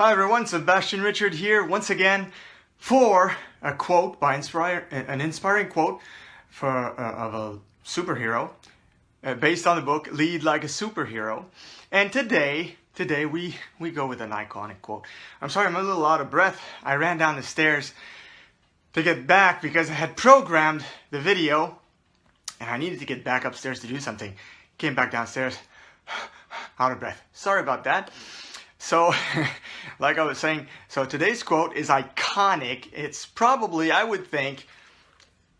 Hi everyone, Sebastian Richard here once again for a quote by an inspiring quote of a superhero based on the book Lead Like a Superhero. And today we go with an iconic quote. I'm sorry, I'm a little out of breath. I ran down the stairs to get back because I had programmed the video and I needed to get back upstairs to do something. Came back downstairs, out of breath. Sorry about that. So, like I was saying, so today's quote is iconic. It's probably, I would think,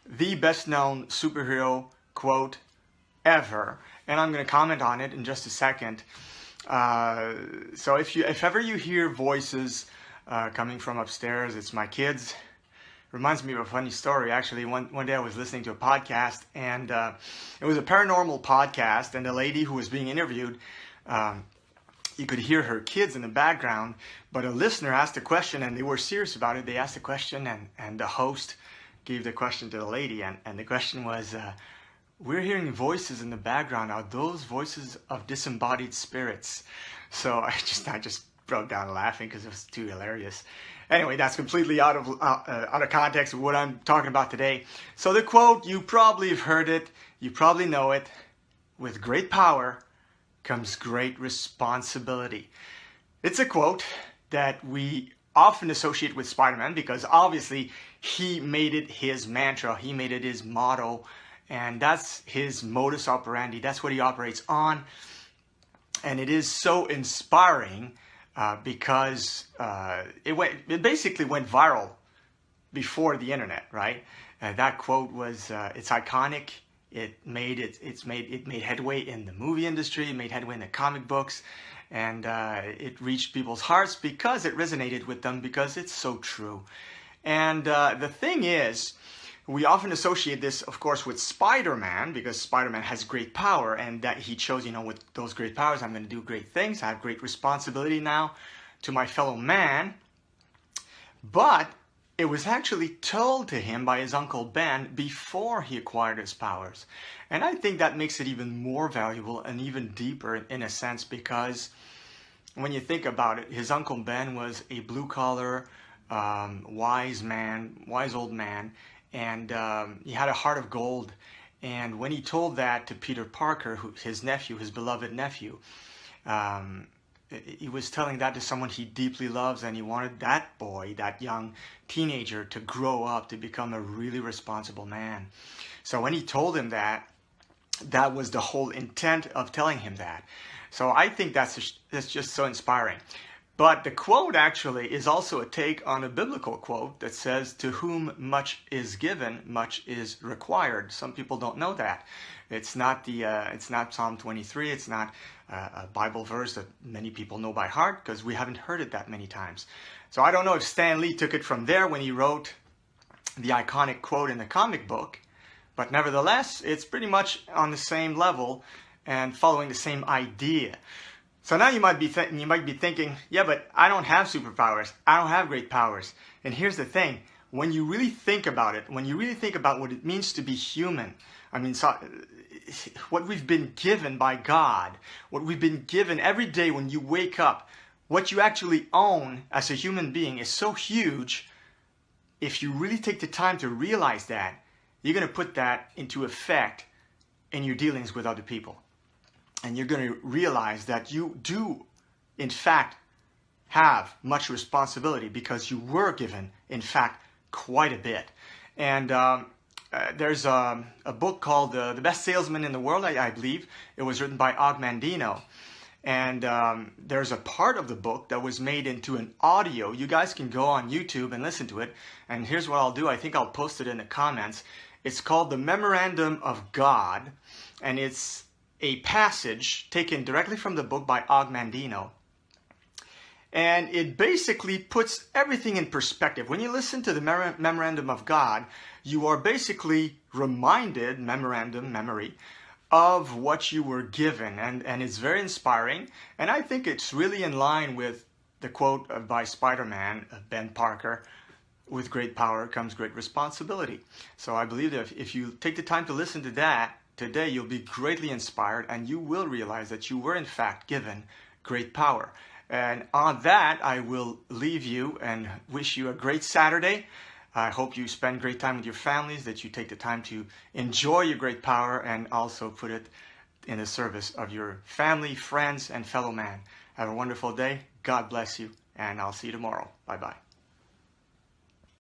the best known superhero quote ever. And I'm going to comment on it in just a second. So if ever you hear voices coming from upstairs, it's my kids. Reminds me of a funny story. Actually, one day I was listening to a podcast, and it was a paranormal podcast, and the lady who was being interviewed, you could hear her kids in the background, but a listener asked a question, and they were serious about it. They asked a question, and the host gave the question to the lady, and the question was, we're hearing voices in the background. Are those voices of disembodied spirits? So I just broke down laughing because it was too hilarious. Anyway, that's completely out of context of what I'm talking about today. So the quote, you probably have heard it, you probably know it. With great power comes great responsibility. It's a quote that we often associate with Spider-Man because obviously he made it his mantra, he made it his motto, and that's his modus operandi. That's what he operates on. And it is so inspiring because it basically went viral before the internet, right? That quote was it's iconic. It made headway in the movie industry. It made headway in the comic books, and it reached people's hearts because it resonated with them because it's so true. And the thing is, we often associate this, of course, with Spider-Man because Spider-Man has great power, and that he chose, with those great powers, I'm going to do great things. I have great responsibility now to my fellow man. But it was actually told to him by his Uncle Ben before he acquired his powers. And I think that makes it even more valuable and even deeper in a sense because when you think about it, his Uncle Ben was a blue-collar, wise old man, and he had a heart of gold. And when he told that to Peter Parker, his beloved nephew, he was telling that to someone he deeply loves, and he wanted that boy, that young teenager, to grow up to become a really responsible man. So when he told him that was the whole intent of telling him that. So I think that's just so inspiring. But the quote actually is also a take on a biblical quote that says, to whom much is given, much is required. Some people don't know that. It's not Psalm 23. It's not a Bible verse that many people know by heart because we haven't heard it that many times. So I don't know if Stan Lee took it from there when he wrote the iconic quote in the comic book, but nevertheless, it's pretty much on the same level and following the same idea. So now you might be thinking, yeah, but I don't have superpowers. I don't have great powers. And here's the thing. When you really think about it, when you really think about what it means to be human, what we've been given by God, what we've been given every day when you wake up, what you actually own as a human being is so huge. If you really take the time to realize that, you're going to put that into effect in your dealings with other people. And you're going to realize that you do, in fact, have much responsibility because you were given, in fact, quite a bit. And there's a book called The Best Salesman in the World, I believe. It was written by Og Mandino. And there's a part of the book that was made into an audio. You guys can go on YouTube and listen to it. And here's what I'll do. I think I'll post it in the comments. It's called The Memorandum of God. And it's a passage taken directly from the book by Og Mandino. And it basically puts everything in perspective. When you listen to the Memorandum of God, you are basically reminded, memory, of what you were given. And it's very inspiring. And I think it's really in line with the quote by Spider-Man, Ben Parker, with great power comes great responsibility. So I believe that if you take the time to listen to that, today you'll be greatly inspired and you will realize that you were in fact given great power. And on that, I will leave you and wish you a great Saturday. I hope you spend great time with your families, that you take the time to enjoy your great power and also put it in the service of your family, friends, and fellow man. Have a wonderful day. God bless you, and I'll see you tomorrow. Bye-bye.